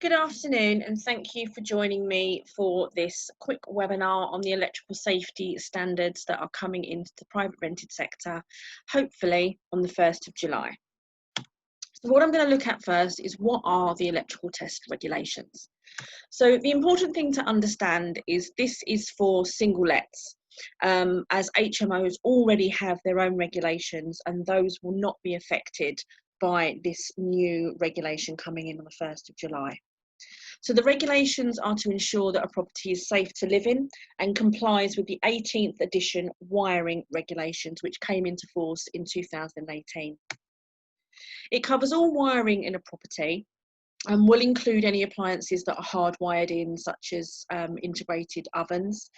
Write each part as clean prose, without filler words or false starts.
Good afternoon, and thank you for joining me for this quick webinar on the electrical safety standards that are coming into the private rented sector, hopefully on the 1st of July. So what I'm going to look at first is what are the electrical test regulations. So the important thing to understand is this is for single lets, as HMOs already have their own regulations and those will not be affected by this new regulation coming in on the 1st of July. So the regulations are to ensure that a property is safe to live in and complies with the 18th edition wiring regulations, which came into force in 2018. It covers all wiring in a property and will include any appliances that are hardwired in, such as integrated ovens.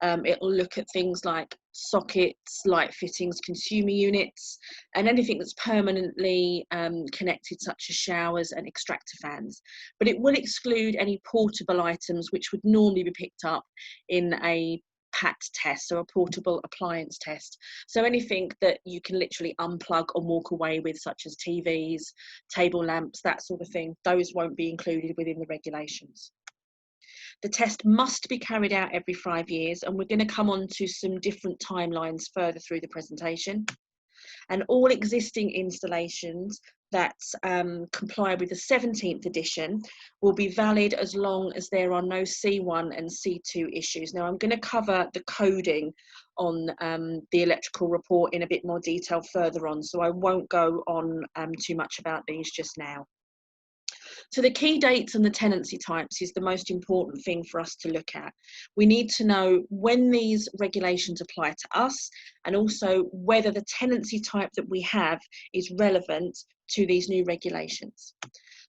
It'll look at things like sockets, light fittings, consumer units, and anything that's permanently connected, such as showers and extractor fans. But it will exclude any portable items which would normally be picked up in a PAT test, so a portable appliance test. So anything that you can literally unplug and walk away with, such as TVs, table lamps, that sort of thing, those won't be included within the regulations. The test must be carried out every 5 years, and we're going to come on to some different timelines further through the presentation. And all existing installations that comply with the 17th edition will be valid as long as there are no C1 and C2 issues. Now, I'm going to cover the coding on the electrical report in a bit more detail further on, so I won't go on too much about these just now. So the key dates and the tenancy types is the most important thing for us to look at. We need to know when these regulations apply to us and also whether the tenancy type that we have is relevant to these new regulations.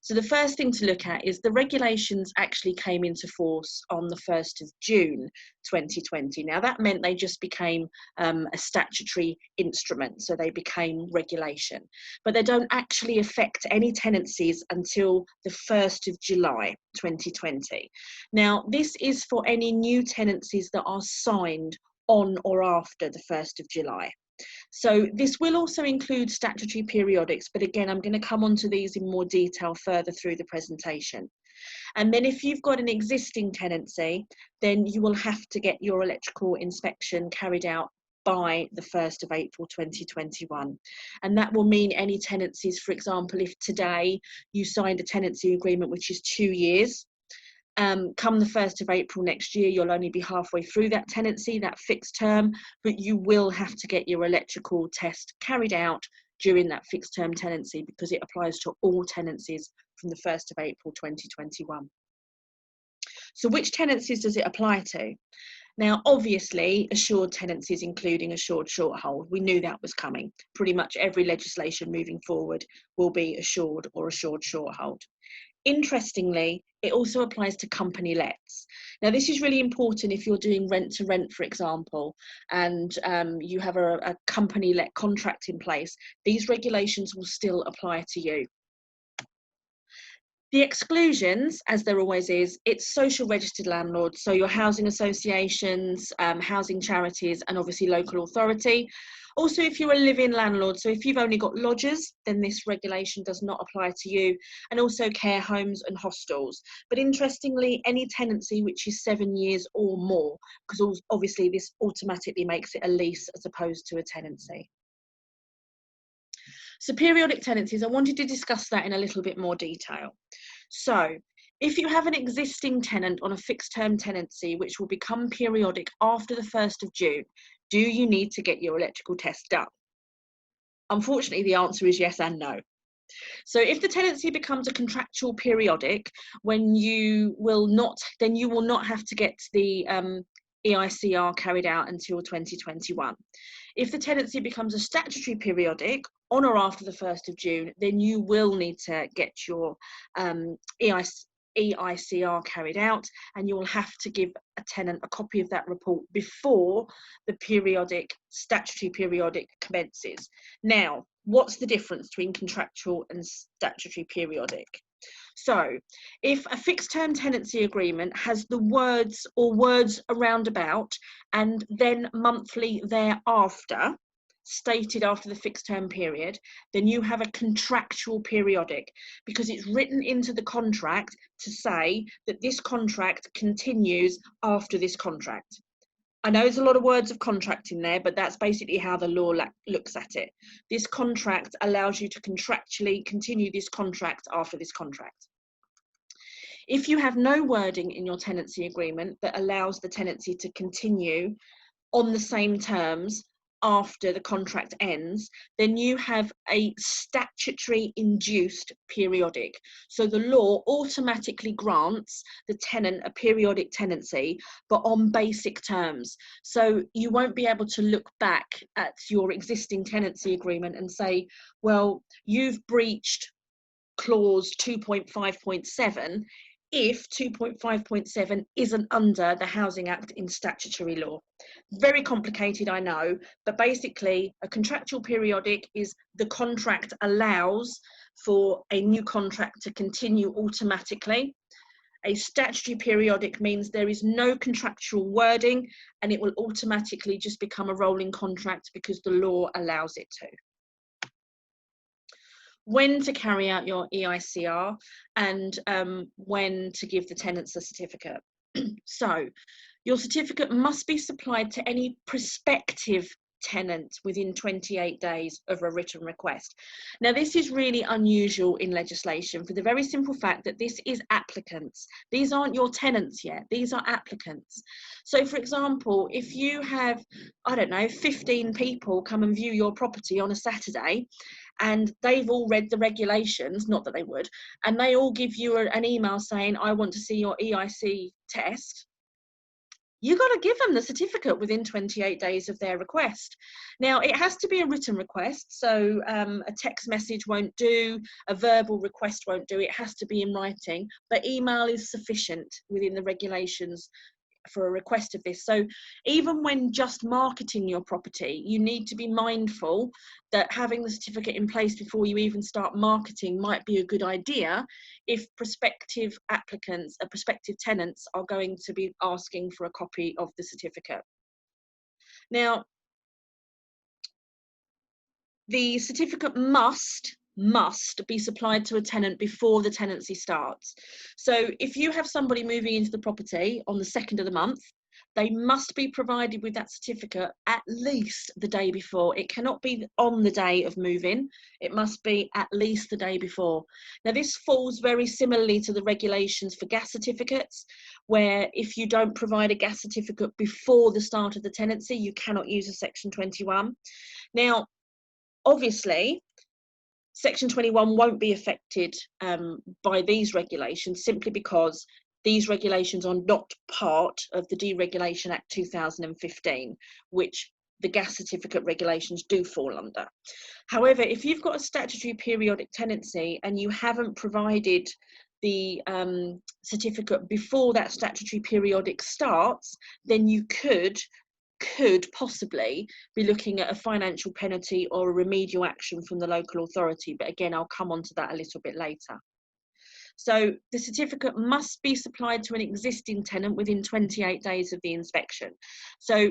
So the first thing to look at is the regulations actually came into force on the 1st of June 2020. Now that meant they just became a statutory instrument, so they became regulation, but they don't actually affect any tenancies until the 1st of July 2020. Now this is for any new tenancies that are signed on or after the 1st of July. So this will also include statutory periodics, but again, I'm going to come on to these in more detail further through the presentation. And then if you've got an existing tenancy, then you will have to get your electrical inspection carried out by the 1st of April 2021. And that will mean any tenancies, for example, if today you signed a tenancy agreement which is 2 years, come the 1st of April next year, you'll only be halfway through that tenancy, that fixed term, but you will have to get your electrical test carried out during that fixed term tenancy because it applies to all tenancies from the 1st of April 2021. So which tenancies does it apply to? Now, obviously, assured tenancies, including assured short hold. We knew that was coming. Pretty much every legislation moving forward will be assured or assured short hold. Interestingly, it also applies to company lets. Now, this is really important if you're doing rent to rent, for example, and you have a company let contract in place. These regulations will still apply to you. The exclusions, as there always is, it's social registered landlords, so your housing associations, housing charities, and obviously local authority. Also, if you're a live-in landlord, so if you've only got lodgers, then this regulation does not apply to you, and also care homes and hostels. But interestingly, any tenancy which is 7 years or more, because obviously this automatically makes it a lease as opposed to a tenancy. So periodic tenancies, I wanted to discuss that in a little bit more detail. So if you have an existing tenant on a fixed term tenancy, which will become periodic after the 1st of June, do you need to get your electrical test done? Unfortunately, the answer is yes and no. So if the tenancy becomes a contractual periodic, then you will not have to get the EICR carried out until 2021. If the tenancy becomes a statutory periodic on or after the 1st of June, then you will need to get your EICR carried out, and you will have to give a tenant a copy of that report before the statutory periodic commences. Now, what's the difference between contractual and statutory periodic? So if a fixed term tenancy agreement has the words or words around about and then monthly thereafter, stated after the fixed term period, then you have a contractual periodic, because it's written into the contract to say that this contract continues after this contract. I know there's a lot of words of contract in there, but that's basically how the law looks at it. This contract allows you to contractually continue this contract after this contract. If you have no wording in your tenancy agreement that allows the tenancy to continue on the same terms after the contract ends, then you have a statutory induced periodic. So the law automatically grants the tenant a periodic tenancy, but on basic terms. So you won't be able to look back at your existing tenancy agreement and say, well, you've breached clause 2.5.7 if 2.5.7 isn't under the Housing Act in statutory law. Very complicated, I know, but basically a contractual periodic is the contract allows for a new contract to continue automatically. A statutory periodic means there is no contractual wording and it will automatically just become a rolling contract because the law allows it to. When to carry out your EICR and when to give the tenants a certificate. So your certificate must be supplied to any prospective tenant within 28 days of a written request. Now, this is really unusual in legislation for the very simple fact that this is applicants. These aren't your tenants yet, these are applicants. So for example, if you have, I don't know, 15 people come and view your property on a Saturday, and they've all read the regulations, not that they would, and they all give you an email saying, I want to see your EIC test, you got to give them the certificate within 28 days of their request. Now, it has to be a written request, so a text message won't do, a verbal request won't do, it has to be in writing, but email is sufficient within the regulations for a request of this. So even when just marketing your property, you need to be mindful that having the certificate in place before you even start marketing might be a good idea if prospective applicants, prospective tenants are going to be asking for a copy of the certificate. Now, the certificate must be supplied to a tenant before the tenancy starts. So if you have somebody moving into the property on the 2nd of the month, they must be provided with that certificate at least the day before. It cannot be on the day of move-in. It must be at least the day before. Now, this falls very similarly to the regulations for gas certificates, where if you don't provide a gas certificate before the start of the tenancy, you cannot use a Section 21. Now, obviously, Section 21 won't be affected by these regulations simply because these regulations are not part of the Deregulation Act 2015, which the gas certificate regulations do fall under. However, if you've got a statutory periodic tenancy and you haven't provided the certificate before that statutory periodic starts, then you could possibly be looking at a financial penalty or a remedial action from the local authority. But again, I'll come on to that a little bit later. So the certificate must be supplied to an existing tenant within 28 days of the inspection. So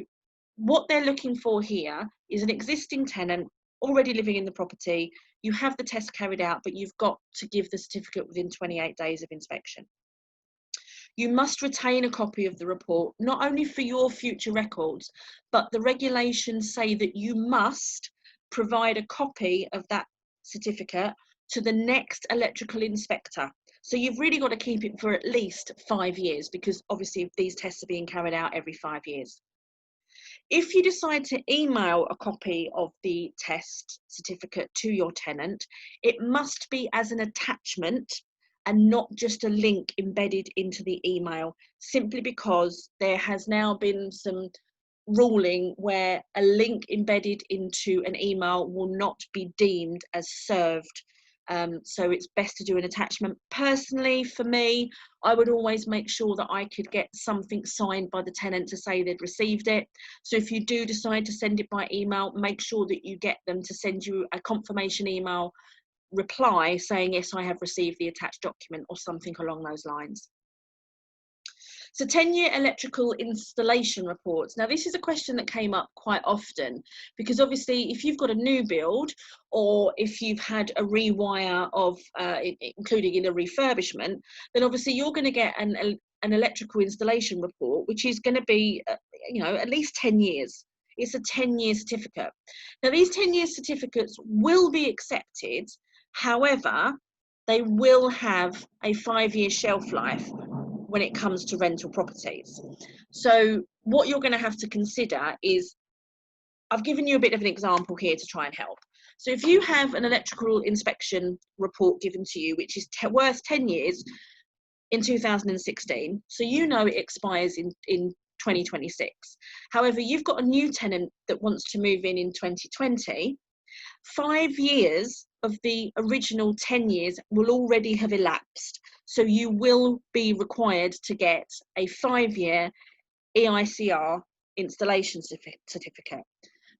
what they're looking for here is an existing tenant already living in the property. You have the test carried out, but you've got to give the certificate within 28 days of inspection. You must retain a copy of the report, not only for your future records, but the regulations say that you must provide a copy of that certificate to the next electrical inspector. So you've really got to keep it for at least 5 years, because obviously these tests are being carried out every 5 years. If you decide to email a copy of the test certificate to your tenant, it must be as an attachment and not just a link embedded into the email, simply because there has now been some ruling where a link embedded into an email will not be deemed as served. So it's best to do an attachment. Personally, for me, I would always make sure that I could get something signed by the tenant to say they'd received it. So if you do decide to send it by email, make sure that you get them to send you a confirmation email reply saying, yes, I have received the attached document, or something along those lines. So 10-year electrical installation reports. Now, this is a question that came up quite often, because obviously if you've got a new build, or if you've had a rewire of, including in a refurbishment, then obviously you're going to get an electrical installation report, which is going to be, at least 10 years. It's a 10-year certificate. Now, these 10-year certificates will be accepted. However, they will have a 5-year shelf life when it comes to rental properties. So what you're going to have to consider is, I've given you a bit of an example here to try and help. So if you have an electrical inspection report given to you, which is worth 10 years in 2016, so you know it expires in 2026. However, you've got a new tenant that wants to move in 2020, 5 years of the original 10 years will already have elapsed. So you will be required to get a 5-year EICR installation certificate.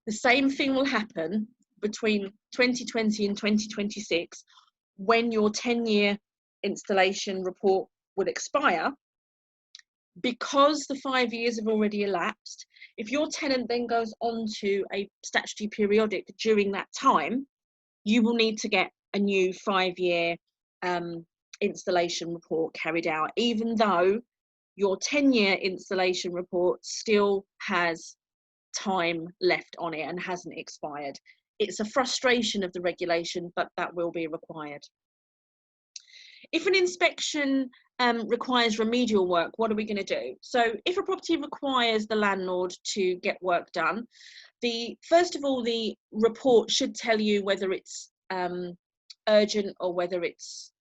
The same thing will happen between 2020 and 2026 when your 10-year installation report will expire. Because the 5 years have already elapsed, if your tenant then goes on to a statutory periodic during that time, you will need to get a new 5-year installation report carried out, even though your 10-year installation report still has time left on it and hasn't expired. It's a frustration of the regulation, but that will be required. If an inspection requires remedial work, what are we going to do? So if a property requires the landlord to get work done, first of all, the report should tell you whether it's urgent or whether it's,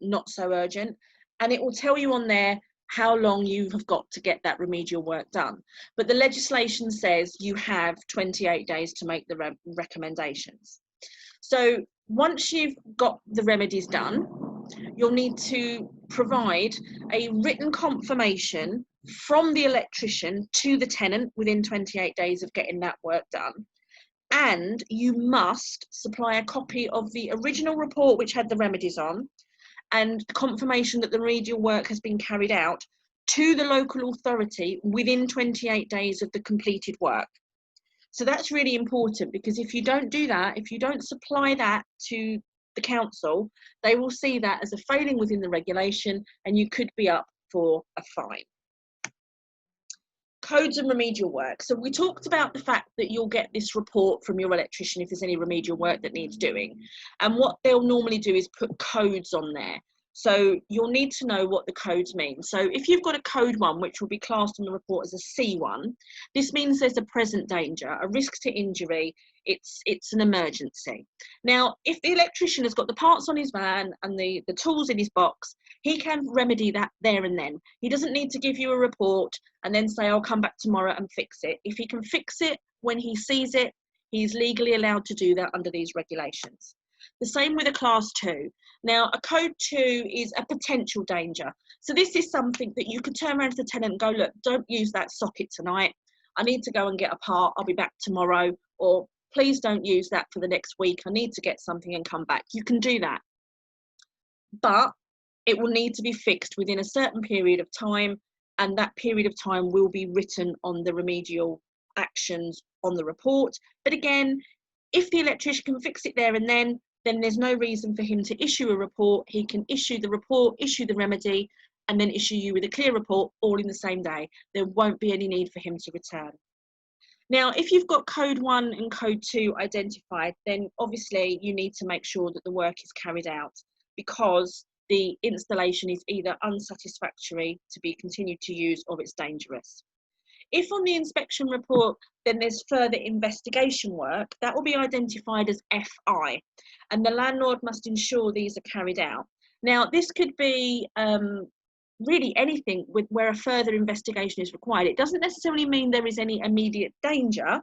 not so urgent. And it will tell you on there how long you have got to get that remedial work done. But the legislation says you have 28 days to make the recommendations. So once you've got the remedies done, you'll need to provide a written confirmation from the electrician to the tenant within 28 days of getting that work done. And you must supply a copy of the original report which had the remedies on, and confirmation that the remedial work has been carried out to the local authority within 28 days of the completed work. So that's really important, because if you don't do that, if you don't supply that to the council, they will see that as a failing within the regulation, and you could be up for a fine. Codes and remedial work. So we talked about the fact that you'll get this report from your electrician if there's any remedial work that needs doing. And what they'll normally do is put codes on there. So you'll need to know what the codes mean. So if you've got a code 1, which will be classed on the report as a C1, this means there's a present danger, a risk to injury, it's an emergency. Now, if the electrician has got the parts on his van and the tools in his box, he can remedy that there and then. He doesn't need to give you a report and then say, I'll come back tomorrow and fix it. If he can fix it when he sees it, he's legally allowed to do that under these regulations. The same with a class 2. Now, a code 2 is a potential danger. So this is something that you could turn around to the tenant and go, look, don't use that socket tonight. I need to go and get a part. I'll be back tomorrow. Or please don't use that for the next week. I need to get something and come back. You can do that. But it will need to be fixed within a certain period of time, and that period of time will be written on the remedial actions on the report. But again, if the electrician can fix it there and then there's no reason for him to issue a report. He can issue the report, issue the remedy, and then issue you with a clear report all in the same day. There won't be any need for him to return. Now, if you've got code 1 and code 2 identified, then obviously you need to make sure that the work is carried out, because the installation is either unsatisfactory to be continued to use or it's dangerous. If on the inspection report then there's further investigation work, that will be identified as FI, and the landlord must ensure these are carried out. Now, this could be really anything where a further investigation is required. It doesn't necessarily mean there is any immediate danger,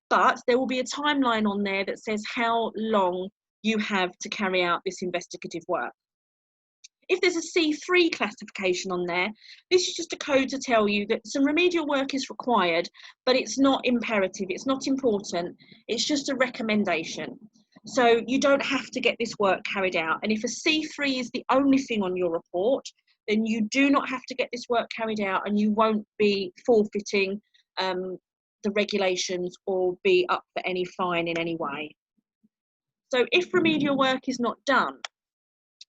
but there will be a timeline on there that says how long you have to carry out this investigative work. If there's a C3 classification on there, this is just a code to tell you that some remedial work is required, but it's not imperative, it's not important, it's just a recommendation. So you don't have to get this work carried out. And if a C3 is the only thing on your report, then you do not have to get this work carried out, and you won't be forfeiting the regulations or be up for any fine in any way. So if remedial work is not done,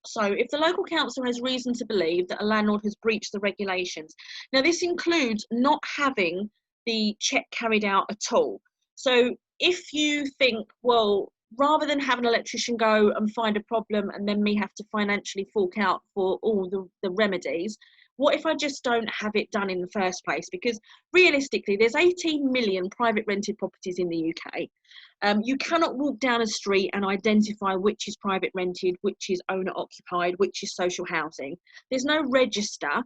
so if the local council has reason to believe that a landlord has breached the regulations, now this includes not having the check carried out at all. So if you think, well, rather than have an electrician go and find a problem and then me have to financially fork out for all the remedies, what if I just don't have it done in the first place? Because realistically, there's 18 million private rented properties in the UK. You cannot walk down a street and identify which is private rented, which is owner occupied, which is social housing. There's no register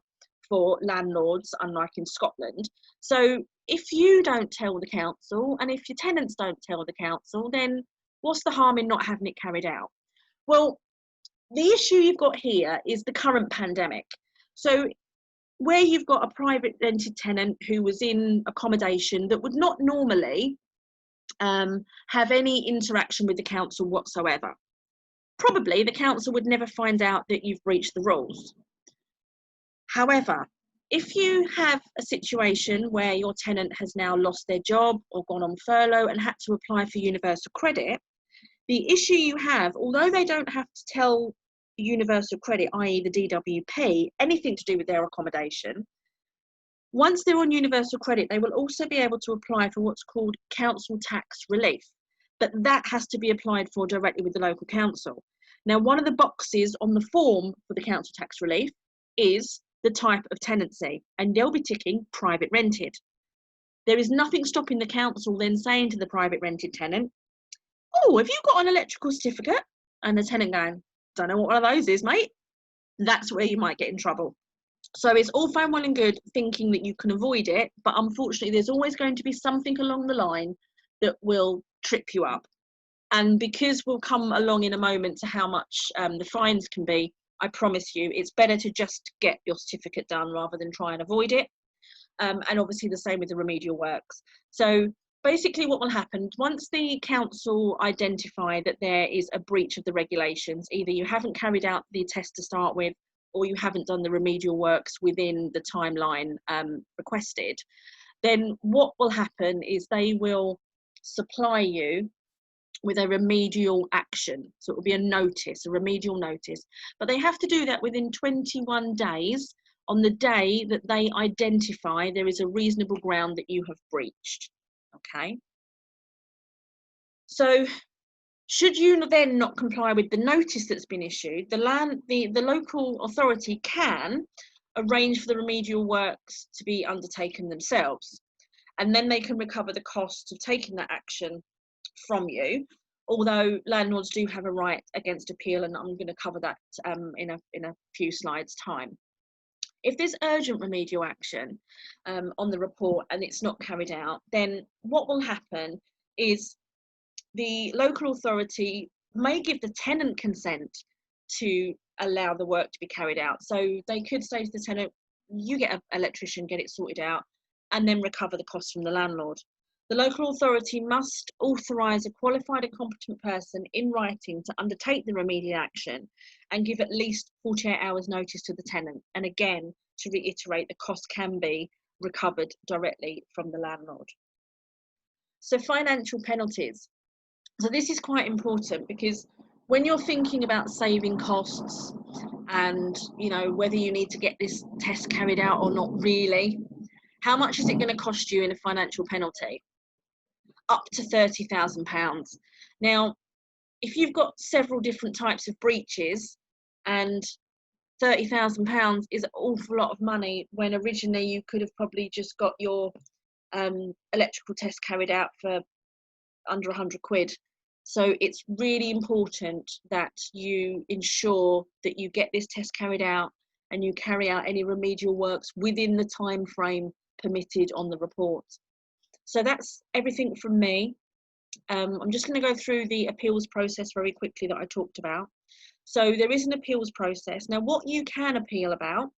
for landlords, unlike in Scotland. So if you don't tell the council, and if your tenants don't tell the council, then what's the harm in not having it carried out? Well, the issue you've got here is the current pandemic. So where you've got a private rented tenant who was in accommodation that would not normally have any interaction with the council whatsoever, probably the council would never find out that you've breached the rules. However, if you have a situation where your tenant has now lost their job or gone on furlough and had to apply for universal credit, the issue you have, although they don't have to tell the universal credit, i.e. the DWP, anything to do with their accommodation, once they're on universal credit, they will also be able to apply for what's called council tax relief, but that has to be applied for directly with the local council. Now, one of the boxes on the form for the council tax relief is the type of tenancy, and they'll be ticking private rented. There is nothing stopping the council then saying to the private rented tenant, oh, have you got an electrical certificate? And the tenant going, don't know what one of those is, mate. That's where you might get in trouble. So it's all fine, well and good thinking that you can avoid it, but unfortunately there's always going to be something along the line that will trip you up. And because we'll come along in a moment to how much the fines can be, I promise you it's better to just get your certificate done rather than try and avoid it. And obviously the same with the remedial works. So basically what will happen, once the council identify that there is a breach of the regulations, either you haven't carried out the test to start with, or you haven't done the remedial works within the timeline requested, then what will happen is they will supply you with a remedial action. So it will be a notice, a remedial notice. But they have to do that within 21 days on the day that they identify there is a reasonable ground that you have breached. Okay. So should you then not comply with the notice that's been issued, the local authority can arrange for the remedial works to be undertaken themselves, and then they can recover the costs of taking that action from you, although landlords do have a right against appeal, and I'm going to cover that in a few slides' time. If there's urgent remedial action on the report and it's not carried out, then what will happen is the local authority may give the tenant consent to allow the work to be carried out. So they could say to the tenant, you get an electrician, get it sorted out, and then recover the costs from the landlord. The local authority must authorise a qualified and competent person in writing to undertake the remedial action and give at least 48 hours notice to the tenant. And again, to reiterate, the cost can be recovered directly from the landlord. So financial penalties. So this is quite important, because when you're thinking about saving costs and, you know, whether you need to get this test carried out or not really, how much is it going to cost you in a financial penalty? Up to £30,000. Now, if you've got several different types of breaches, and £30,000 is an awful lot of money when originally you could have probably just got your electrical test carried out for under 100 quid. So it's really important that you ensure that you get this test carried out and you carry out any remedial works within the time frame permitted on the report. So that's everything from me. I'm just going to go through the appeals process very quickly that I talked about. So there is an appeals process. Now, what you can appeal about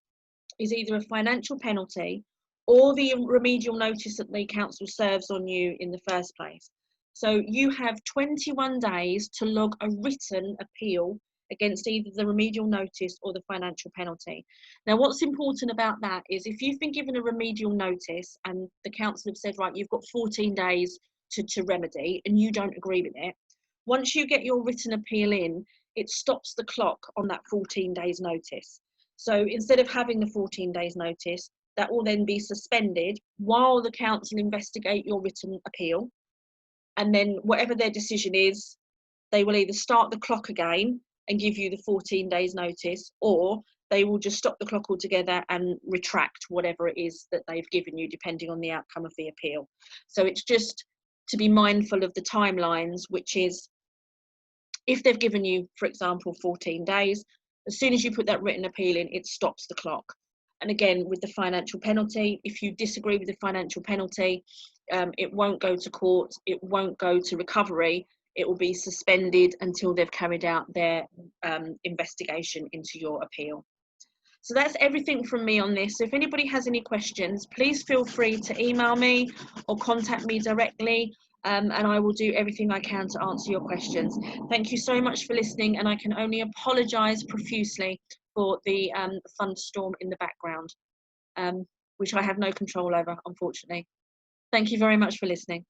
is either a financial penalty or the remedial notice that the council serves on you in the first place. So you have 21 days to log a written appeal against either the remedial notice or the financial penalty. Now, what's important about that is if you've been given a remedial notice and the council have said, right, you've got 14 days to remedy, and you don't agree with it, once you get your written appeal in, it stops the clock on that 14 days notice. So instead of having the 14 days notice, that will then be suspended while the council investigate your written appeal. And then whatever their decision is, they will either start the clock again and give you the 14 days notice, or they will just stop the clock altogether and retract whatever it is that they've given you, depending on the outcome of the appeal. So it's just to be mindful of the timelines, which is if they've given you, for example, 14 days, as soon as you put that written appeal in, it stops the clock. And again, with the financial penalty, if you disagree with the financial penalty, it won't go to court, it won't go to recovery, it will be suspended until they've carried out their investigation into your appeal. So that's everything from me on this. So if anybody has any questions, please feel free to email me or contact me directly, and I will do everything I can to answer your questions. Thank you so much for listening, and I can only apologise profusely for the thunderstorm in the background, which I have no control over, unfortunately. Thank you very much for listening.